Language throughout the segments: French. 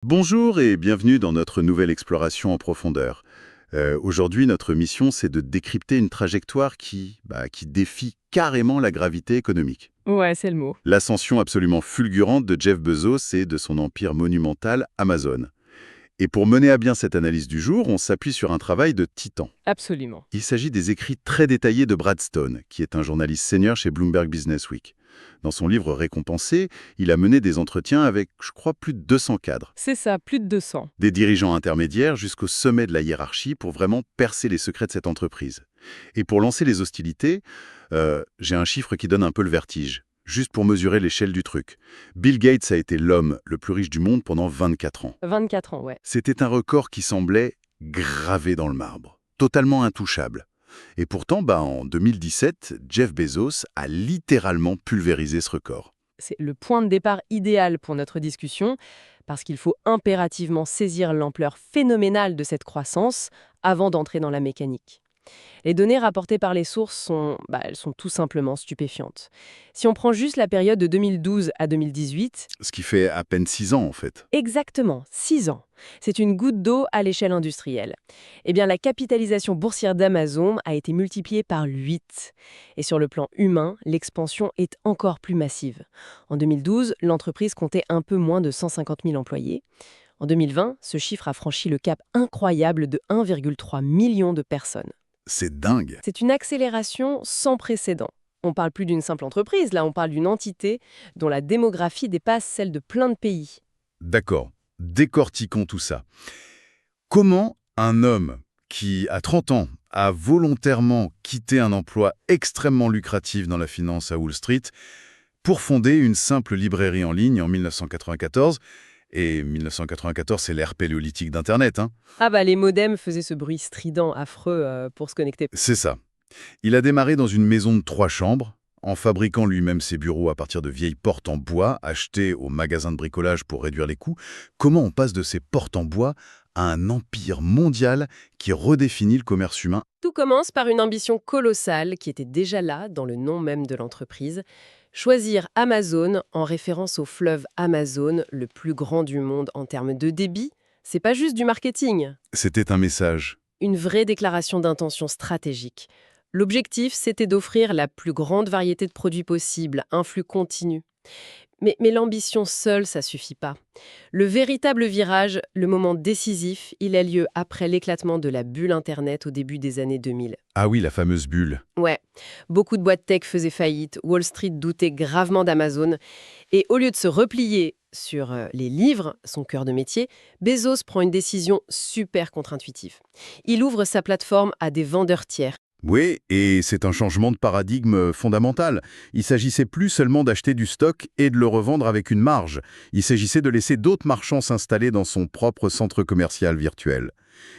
Bonjour et bienvenue dans notre nouvelle exploration en profondeur. Aujourd'hui, notre mission, c'est de décrypter une trajectoire qui défie carrément la gravité économique. Ouais, c'est le mot. L'ascension absolument fulgurante de Jeff Bezos et de son empire monumental Amazon. Et pour mener à bien cette analyse du jour, on s'appuie sur un travail de titan. Absolument. Il s'agit des écrits très détaillés de Brad Stone, qui est un journaliste senior chez Bloomberg Businessweek. Dans son livre récompensé, il a mené des entretiens avec, je crois, plus de 200 cadres. C'est ça, plus de 200. Des dirigeants intermédiaires jusqu'au sommet de la hiérarchie pour vraiment percer les secrets de cette entreprise. Et pour lancer les hostilités, j'ai un chiffre qui donne un peu le vertige, juste pour mesurer l'échelle du truc. Bill Gates a été l'homme le plus riche du monde pendant 24 ans. 24 ans, ouais. C'était un record qui semblait gravé dans le marbre, totalement intouchable. Et pourtant, en 2017, Jeff Bezos a littéralement pulvérisé ce record. C'est le point de départ idéal pour notre discussion, parce qu'il faut impérativement saisir l'ampleur phénoménale de cette croissance avant d'entrer dans la mécanique. Les données rapportées par les sources elles sont tout simplement stupéfiantes. Si on prend juste la période de 2012 à 2018, Ce qui fait à peine 6 ans, en fait. exactement 6 ans, c'est une goutte d'eau à l'échelle industrielle. Eh bien, la capitalisation boursière d'Amazon a été multipliée par 8. Et sur le plan humain, l'expansion est encore plus massive. En 2012, l'entreprise comptait un peu moins de 150 000 employés. En 2020, ce chiffre a franchi le cap incroyable de 1,3 million de personnes. C'est dingue. C'est une accélération sans précédent. On parle plus d'une simple entreprise, là on parle d'une entité dont la démographie dépasse celle de plein de pays. D'accord. Décortiquons tout ça. Comment un homme qui, à 30 ans, a volontairement quitté un emploi extrêmement lucratif dans la finance à Wall Street pour fonder une simple librairie en ligne en 1994, et 1994, c'est l'ère paléolithique d'Internet, hein. Ah bah les modems faisaient ce bruit strident, affreux pour se connecter. C'est ça. Il a démarré dans une maison de 3 chambres, en fabriquant lui-même ses bureaux à partir de vieilles portes en bois achetées au magasin de bricolage pour réduire les coûts. Comment on passe de ces portes en bois à un empire mondial qui redéfinit le commerce humain? Tout commence par une ambition colossale qui était déjà là dans le nom même de l'entreprise. Choisir Amazon en référence au fleuve Amazon, le plus grand du monde en termes de débit, c'est pas juste du marketing. C'était un message. Une vraie déclaration d'intention stratégique. L'objectif, c'était d'offrir la plus grande variété de produits possible, un flux continu. Mais l'ambition seule, ça suffit pas. Le véritable virage, le moment décisif, il a lieu après l'éclatement de la bulle Internet au début des années 2000. Ah oui, la fameuse bulle. Ouais, beaucoup de boîtes tech faisaient faillite, Wall Street doutait gravement d'Amazon, et au lieu de se replier sur les livres, son cœur de métier, Bezos prend une décision super contre-intuitive. Il ouvre sa plateforme à des vendeurs tiers. Oui, et c'est un changement de paradigme fondamental. Il s'agissait plus seulement d'acheter du stock et de le revendre avec une marge. Il s'agissait de laisser d'autres marchands s'installer dans son propre centre commercial virtuel.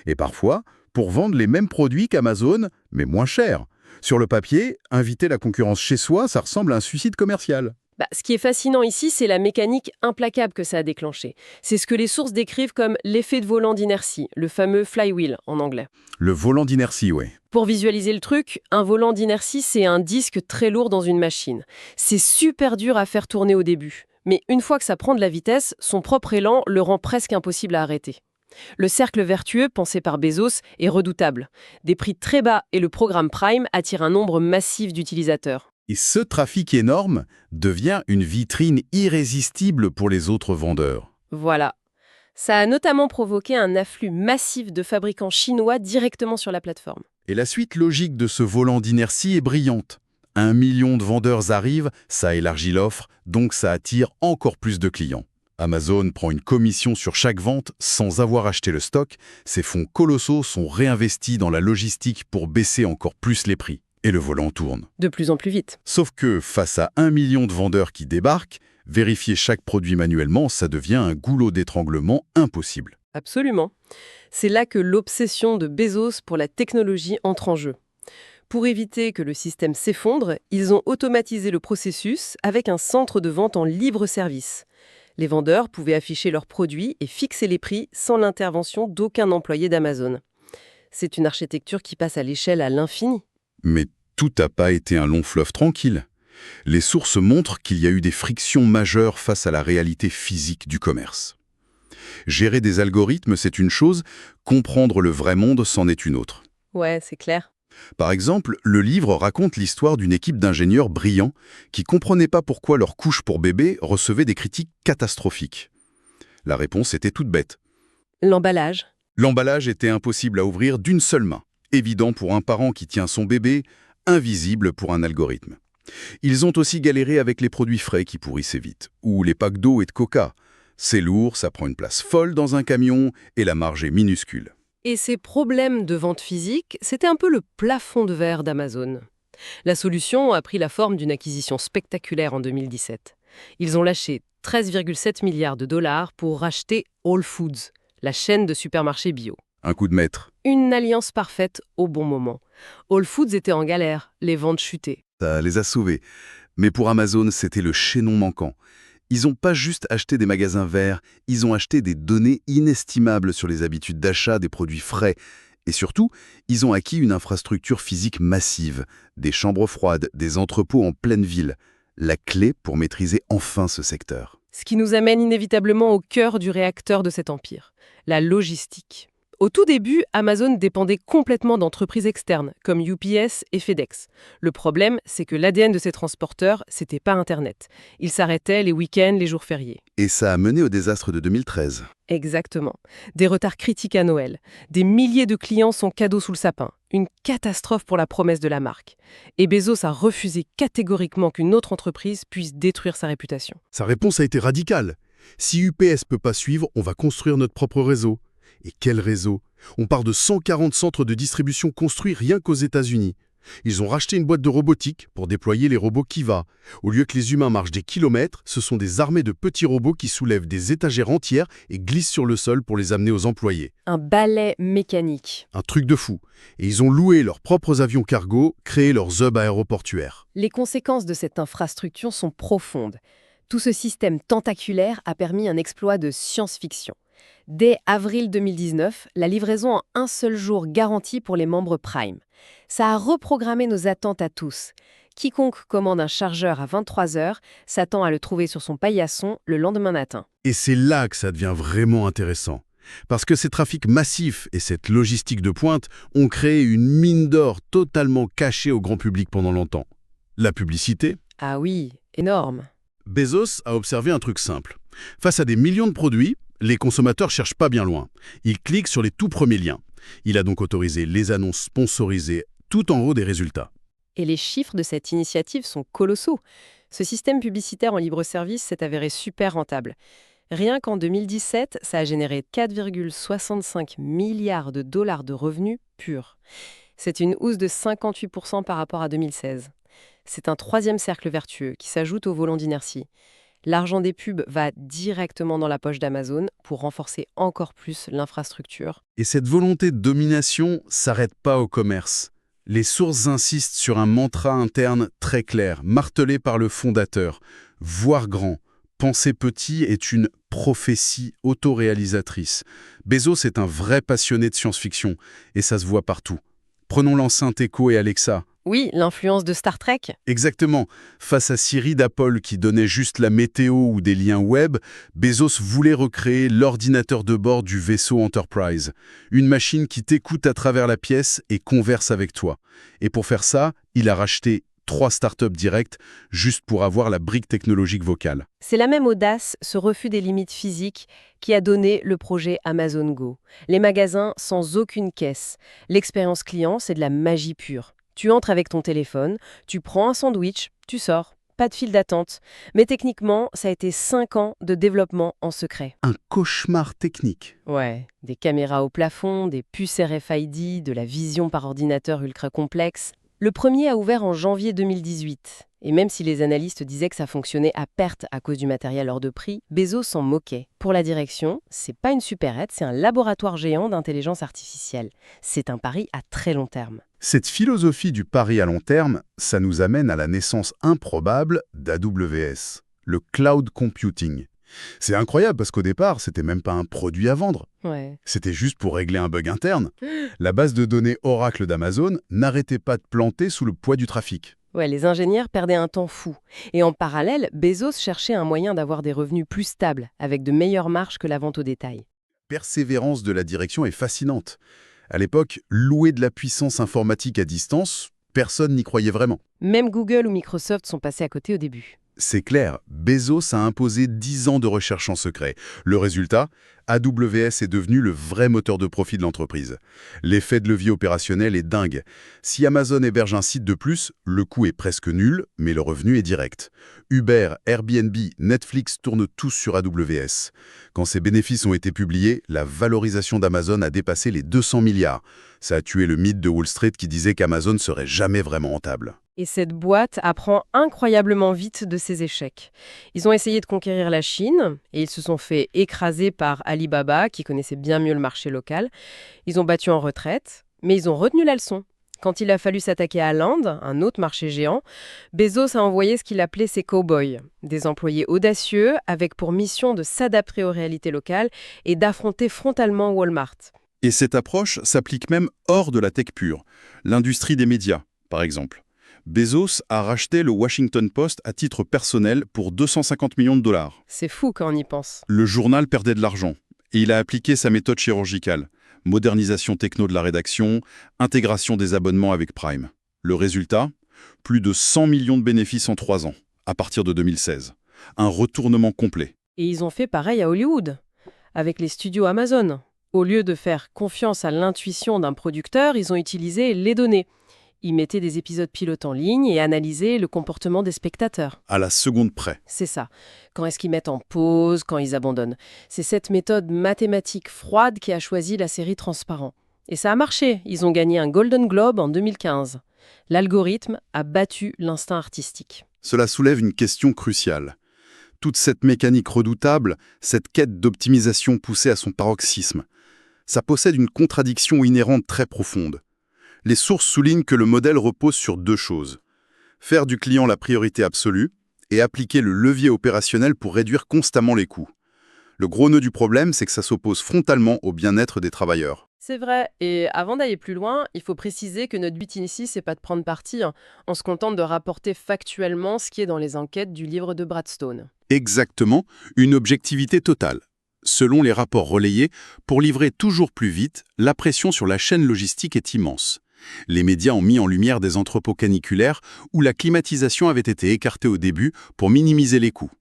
Et parfois, pour vendre les mêmes produits qu'Amazon, mais moins cher. Sur le papier, inviter la concurrence chez soi, ça ressemble à un suicide commercial. Ce qui est fascinant ici, c'est la mécanique implacable que ça a déclenché. C'est ce que les sources décrivent comme l'effet de volant d'inertie, le fameux flywheel en anglais. Le volant d'inertie, ouais. Pour visualiser le truc, un volant d'inertie, c'est un disque très lourd dans une machine. C'est super dur à faire tourner au début. Mais une fois que ça prend de la vitesse, son propre élan le rend presque impossible à arrêter. Le cercle vertueux, pensé par Bezos, est redoutable. Des prix très bas et le programme Prime attirent un nombre massif d'utilisateurs. Et ce trafic énorme devient une vitrine irrésistible pour les autres vendeurs. Voilà. Ça a notamment provoqué un afflux massif de fabricants chinois directement sur la plateforme. Et la suite logique de ce volant d'inertie est brillante. 1 million de vendeurs arrivent, ça élargit l'offre, donc ça attire encore plus de clients. Amazon prend une commission sur chaque vente sans avoir acheté le stock. Ces fonds colossaux sont réinvestis dans la logistique pour baisser encore plus les prix. Et le volant tourne. De plus en plus vite. Sauf que face à 1 million de vendeurs qui débarquent, vérifier chaque produit manuellement, ça devient un goulot d'étranglement impossible. Absolument. C'est là que l'obsession de Bezos pour la technologie entre en jeu. Pour éviter que le système s'effondre, ils ont automatisé le processus avec un centre de vente en libre service. Les vendeurs pouvaient afficher leurs produits et fixer les prix sans l'intervention d'aucun employé d'Amazon. C'est une architecture qui passe à l'échelle à l'infini. Mais tout n'a pas été un long fleuve tranquille. Les sources montrent qu'il y a eu des frictions majeures face à la réalité physique du commerce. Gérer des algorithmes, c'est une chose, comprendre le vrai monde, c'en est une autre. Ouais, c'est clair. Par exemple, le livre raconte l'histoire d'une équipe d'ingénieurs brillants qui comprenaient pas pourquoi leur couche pour bébé recevait des critiques catastrophiques. La réponse était toute bête. L'emballage. L'emballage était impossible à ouvrir d'une seule main, évident pour un parent qui tient son bébé, invisible pour un algorithme. Ils ont aussi galéré avec les produits frais qui pourrissaient vite, ou les packs d'eau et de coca. C'est lourd, ça prend une place folle dans un camion, et la marge est minuscule. Et ces problèmes de vente physique, c'était un peu le plafond de verre d'Amazon. La solution a pris la forme d'une acquisition spectaculaire en 2017. Ils ont lâché 13,7 milliards de dollars pour racheter Whole Foods, la chaîne de supermarchés bio. Un coup de maître. Une alliance parfaite au bon moment. Whole Foods était en galère, les ventes chutaient. Ça les a sauvés. Mais pour Amazon, c'était le chaînon manquant. Ils n'ont pas juste acheté des magasins verts, ils ont acheté des données inestimables sur les habitudes d'achat des produits frais. Et surtout, ils ont acquis une infrastructure physique massive, des chambres froides, des entrepôts en pleine ville. La clé pour maîtriser enfin ce secteur. Ce qui nous amène inévitablement au cœur du réacteur de cet empire, la logistique. Au tout début, Amazon dépendait complètement d'entreprises externes, comme UPS et FedEx. Le problème, c'est que l'ADN de ces transporteurs, c'était pas Internet. Ils s'arrêtaient les week-ends, les jours fériés. Et ça a mené au désastre de 2013. Exactement. Des retards critiques à Noël. Des milliers de clients sont cadeaux sous le sapin. Une catastrophe pour la promesse de la marque. Et Bezos a refusé catégoriquement qu'une autre entreprise puisse détruire sa réputation. Sa réponse a été radicale. Si UPS peut pas suivre, on va construire notre propre réseau. Et quel réseau? On part de 140 centres de distribution construits rien qu'aux États-Unis. Ils ont racheté une boîte de robotique pour déployer les robots Kiva. Au lieu que les humains marchent des kilomètres, ce sont des armées de petits robots qui soulèvent des étagères entières et glissent sur le sol pour les amener aux employés. Un balai mécanique. Un truc de fou. Et ils ont loué leurs propres avions cargo, créé leurs hubs aéroportuaires. Les conséquences de cette infrastructure sont profondes. Tout ce système tentaculaire a permis un exploit de science-fiction. Dès avril 2019, la livraison en un seul jour garantie pour les membres Prime. Ça a reprogrammé nos attentes à tous. Quiconque commande un chargeur à 23h s'attend à le trouver sur son paillasson le lendemain matin. Et c'est là que ça devient vraiment intéressant. Parce que ces trafics massifs et cette logistique de pointe ont créé une mine d'or totalement cachée au grand public pendant longtemps. La publicité? Ah oui, énorme. Bezos a observé un truc simple. Face à des millions de produits, les consommateurs cherchent pas bien loin. Ils cliquent sur les tout premiers liens. Il a donc autorisé les annonces sponsorisées tout en haut des résultats. Et les chiffres de cette initiative sont colossaux. Ce système publicitaire en libre-service s'est avéré super rentable. Rien qu'en 2017, ça a généré 4,65 milliards de dollars de revenus purs. C'est une hausse de 58% par rapport à 2016. C'est un troisième cercle vertueux qui s'ajoute au volant d'inertie. L'argent des pubs va directement dans la poche d'Amazon pour renforcer encore plus l'infrastructure. Et cette volonté de domination s'arrête pas au commerce. Les sources insistent sur un mantra interne très clair, martelé par le fondateur. Voir grand, penser petit est une prophétie autoréalisatrice. Bezos est un vrai passionné de science-fiction, et ça se voit partout. Prenons l'enceinte Echo et Alexa. Oui, l'influence de Star Trek. Exactement. Face à Siri d'Apple qui donnait juste la météo ou des liens web, Bezos voulait recréer l'ordinateur de bord du vaisseau Enterprise. Une machine qui t'écoute à travers la pièce et converse avec toi. Et pour faire ça, il a racheté 3 startups directes juste pour avoir la brique technologique vocale. C'est la même audace, ce refus des limites physiques, qui a donné le projet Amazon Go. Les magasins sans aucune caisse. L'expérience client, c'est de la magie pure. Tu entres avec ton téléphone, tu prends un sandwich, tu sors. Pas de file d'attente. Mais techniquement, ça a été 5 ans de développement en secret. Un cauchemar technique. Ouais, des caméras au plafond, des puces RFID, de la vision par ordinateur ultra complexe. Le premier a ouvert en janvier 2018. Et même si les analystes disaient que ça fonctionnait à perte à cause du matériel hors de prix, Bezos s'en moquait. Pour la direction, c'est pas une supérette, c'est un laboratoire géant d'intelligence artificielle. C'est un pari à très long terme. Cette philosophie du pari à long terme, ça nous amène à la naissance improbable d'AWS, le cloud computing. C'est incroyable parce qu'au départ, c'était même pas un produit à vendre. Ouais. C'était juste pour régler un bug interne. La base de données Oracle d'Amazon n'arrêtait pas de planter sous le poids du trafic. Ouais, les ingénieurs perdaient un temps fou. Et en parallèle, Bezos cherchait un moyen d'avoir des revenus plus stables, avec de meilleures marges que la vente au détail. Persévérance de la direction est fascinante. À l'époque, louer de la puissance informatique à distance, personne n'y croyait vraiment. Même Google ou Microsoft sont passés à côté au début. C'est clair, Bezos a imposé 10 ans de recherche en secret. Le résultat, AWS est devenu le vrai moteur de profit de l'entreprise. L'effet de levier opérationnel est dingue. Si Amazon héberge un site de plus, le coût est presque nul, mais le revenu est direct. Uber, Airbnb, Netflix tournent tous sur AWS. Quand ces bénéfices ont été publiés, la valorisation d'Amazon a dépassé les 200 milliards. Ça a tué le mythe de Wall Street qui disait qu'Amazon serait jamais vraiment rentable. Et cette boîte apprend incroyablement vite de ses échecs. Ils ont essayé de conquérir la Chine et ils se sont fait écraser par Alibaba, qui connaissait bien mieux le marché local. Ils ont battu en retraite, mais ils ont retenu la leçon. Quand il a fallu s'attaquer à l'Inde, un autre marché géant, Bezos a envoyé ce qu'il appelait ses cow-boys, des employés audacieux avec pour mission de s'adapter aux réalités locales et d'affronter frontalement Walmart. Et cette approche s'applique même hors de la tech pure. L'industrie des médias, par exemple. Bezos a racheté le Washington Post à titre personnel pour 250 millions de dollars. C'est fou quand on y pense. Le journal perdait de l'argent et il a appliqué sa méthode chirurgicale. Modernisation techno de la rédaction, intégration des abonnements avec Prime. Le résultat, plus de 100 millions de bénéfices en 3 ans, à partir de 2016. Un retournement complet. Et ils ont fait pareil à Hollywood, avec les studios Amazon. Au lieu de faire confiance à l'intuition d'un producteur, ils ont utilisé les données. Ils mettaient des épisodes pilotes en ligne et analysaient le comportement des spectateurs. À la seconde près. C'est ça. Quand est-ce qu'ils mettent en pause, quand ils abandonnent. C'est cette méthode mathématique froide qui a choisi la série Transparent. Et ça a marché. Ils ont gagné un Golden Globe en 2015. L'algorithme a battu l'instinct artistique. Cela soulève une question cruciale. Toute cette mécanique redoutable, cette quête d'optimisation poussée à son paroxysme, ça possède une contradiction inhérente très profonde. Les sources soulignent que le modèle repose sur 2 choses. Faire du client la priorité absolue et appliquer le levier opérationnel pour réduire constamment les coûts. Le gros nœud du problème, c'est que ça s'oppose frontalement au bien-être des travailleurs. C'est vrai. Et avant d'aller plus loin, il faut préciser que notre but ici, c'est pas de prendre parti. On se contente de rapporter factuellement ce qui est dans les enquêtes du livre de Bradstone. Exactement, une objectivité totale. Selon les rapports relayés, pour livrer toujours plus vite, la pression sur la chaîne logistique est immense. Les médias ont mis en lumière des entrepôts caniculaires où la climatisation avait été écartée au début pour minimiser les coûts.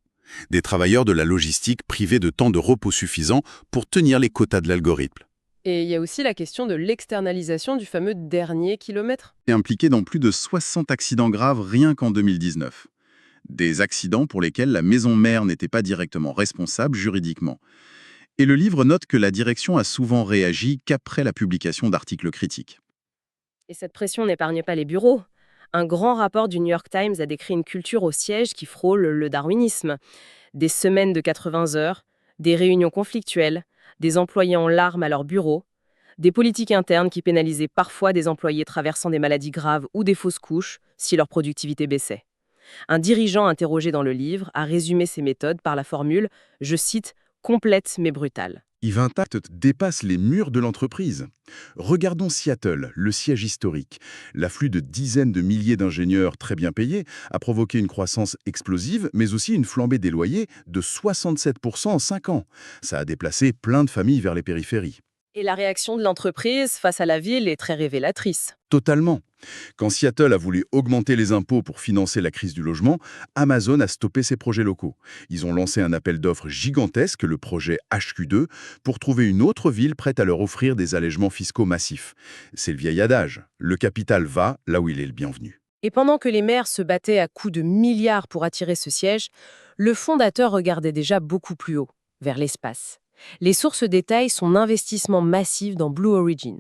Des travailleurs de la logistique privés de temps de repos suffisant pour tenir les quotas de l'algorithme. Et il y a aussi la question de l'externalisation du fameux dernier kilomètre. Et impliqué dans plus de 60 accidents graves rien qu'en 2019. Des accidents pour lesquels la maison mère n'était pas directement responsable juridiquement. Et le livre note que la direction a souvent réagi qu'après la publication d'articles critiques. Et cette pression n'épargne pas les bureaux. Un grand rapport du New York Times a décrit une culture au siège qui frôle le darwinisme. Des semaines de 80 heures, des réunions conflictuelles, des employés en larmes à leur bureau, des politiques internes qui pénalisaient parfois des employés traversant des maladies graves ou des fausses couches si leur productivité baissait. Un dirigeant interrogé dans le livre a résumé ces méthodes par la formule, je cite, « complète mais brutale ». Ivintact dépasse les murs de l'entreprise. Regardons Seattle, le siège historique. L'afflux de dizaines de milliers d'ingénieurs très bien payés a provoqué une croissance explosive, mais aussi une flambée des loyers de 67% en 5 ans. Ça a déplacé plein de familles vers les périphéries. Et la réaction de l'entreprise face à la ville est très révélatrice. Totalement. Quand Seattle a voulu augmenter les impôts pour financer la crise du logement, Amazon a stoppé ses projets locaux. Ils ont lancé un appel d'offres gigantesque, le projet HQ2, pour trouver une autre ville prête à leur offrir des allègements fiscaux massifs. C'est le vieil adage, le capital va là où il est le bienvenu. Et pendant que les maires se battaient à coups de milliards pour attirer ce siège, le fondateur regardait déjà beaucoup plus haut, vers l'espace. Les sources détaillent son investissement massif dans Blue Origin.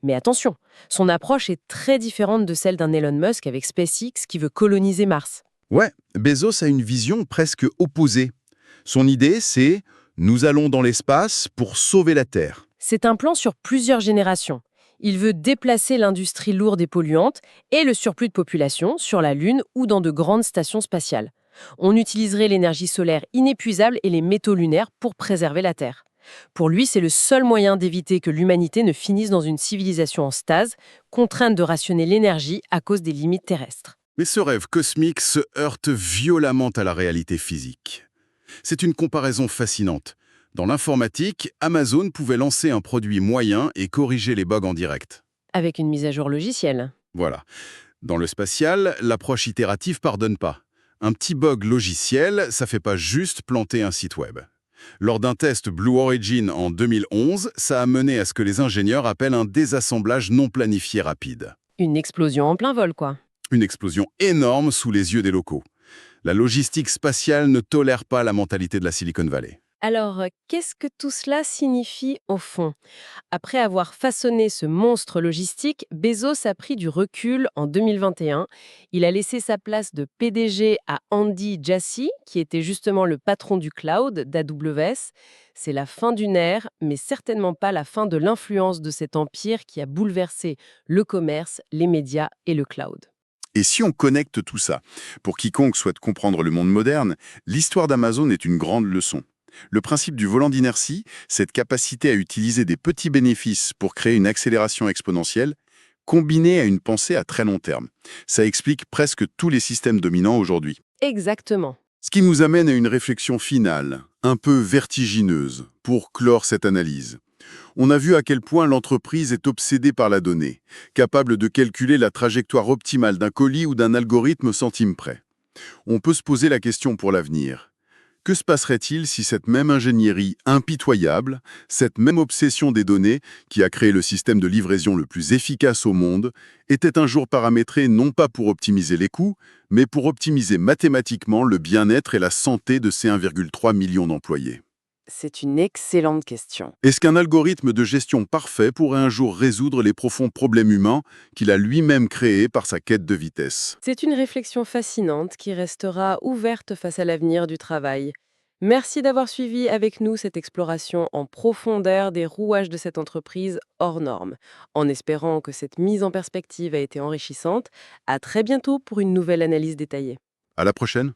Mais attention, son approche est très différente de celle d'un Elon Musk avec SpaceX qui veut coloniser Mars. Ouais, Bezos a une vision presque opposée. Son idée, c'est « nous allons dans l'espace pour sauver la Terre ». C'est un plan sur plusieurs générations. Il veut déplacer l'industrie lourde et polluante et le surplus de population sur la Lune ou dans de grandes stations spatiales. On utiliserait l'énergie solaire inépuisable et les métaux lunaires pour préserver la Terre. Pour lui, c'est le seul moyen d'éviter que l'humanité ne finisse dans une civilisation en stase, contrainte de rationner l'énergie à cause des limites terrestres. Mais ce rêve cosmique se heurte violemment à la réalité physique. C'est une comparaison fascinante. Dans l'informatique, Amazon pouvait lancer un produit moyen et corriger les bugs en direct. Avec une mise à jour logicielle. Voilà. Dans le spatial, l'approche itérative pardonne pas. Un petit bug logiciel, ça fait pas juste planter un site web. Lors d'un test Blue Origin en 2011, ça a mené à ce que les ingénieurs appellent un désassemblage non planifié rapide. Une explosion en plein vol, quoi. Une explosion énorme sous les yeux des locaux. La logistique spatiale ne tolère pas la mentalité de la Silicon Valley. Alors, qu'est-ce que tout cela signifie au fond? Après avoir façonné ce monstre logistique, Bezos a pris du recul en 2021. Il a laissé sa place de PDG à Andy Jassy, qui était justement le patron du cloud d'AWS. C'est la fin d'une ère, mais certainement pas la fin de l'influence de cet empire qui a bouleversé le commerce, les médias et le cloud. Et si on connecte tout ça, pour quiconque souhaite comprendre le monde moderne, l'histoire d'Amazon est une grande leçon. Le principe du volant d'inertie, cette capacité à utiliser des petits bénéfices pour créer une accélération exponentielle, combinée à une pensée à très long terme. Ça explique presque tous les systèmes dominants aujourd'hui. Exactement. Ce qui nous amène à une réflexion finale, un peu vertigineuse, pour clore cette analyse. On a vu à quel point l'entreprise est obsédée par la donnée, capable de calculer la trajectoire optimale d'un colis ou d'un algorithme au centime près. On peut se poser la question pour l'avenir. Que se passerait-il si cette même ingénierie impitoyable, cette même obsession des données qui a créé le système de livraison le plus efficace au monde, était un jour paramétrée non pas pour optimiser les coûts, mais pour optimiser mathématiquement le bien-être et la santé de ses 1,3 million d'employés? C'est une excellente question. Est-ce qu'un algorithme de gestion parfait pourrait un jour résoudre les profonds problèmes humains qu'il a lui-même créés par sa quête de vitesse? C'est une réflexion fascinante qui restera ouverte face à l'avenir du travail. Merci d'avoir suivi avec nous cette exploration en profondeur des rouages de cette entreprise hors norme. En espérant que cette mise en perspective a été enrichissante, à très bientôt pour une nouvelle analyse détaillée. À la prochaine!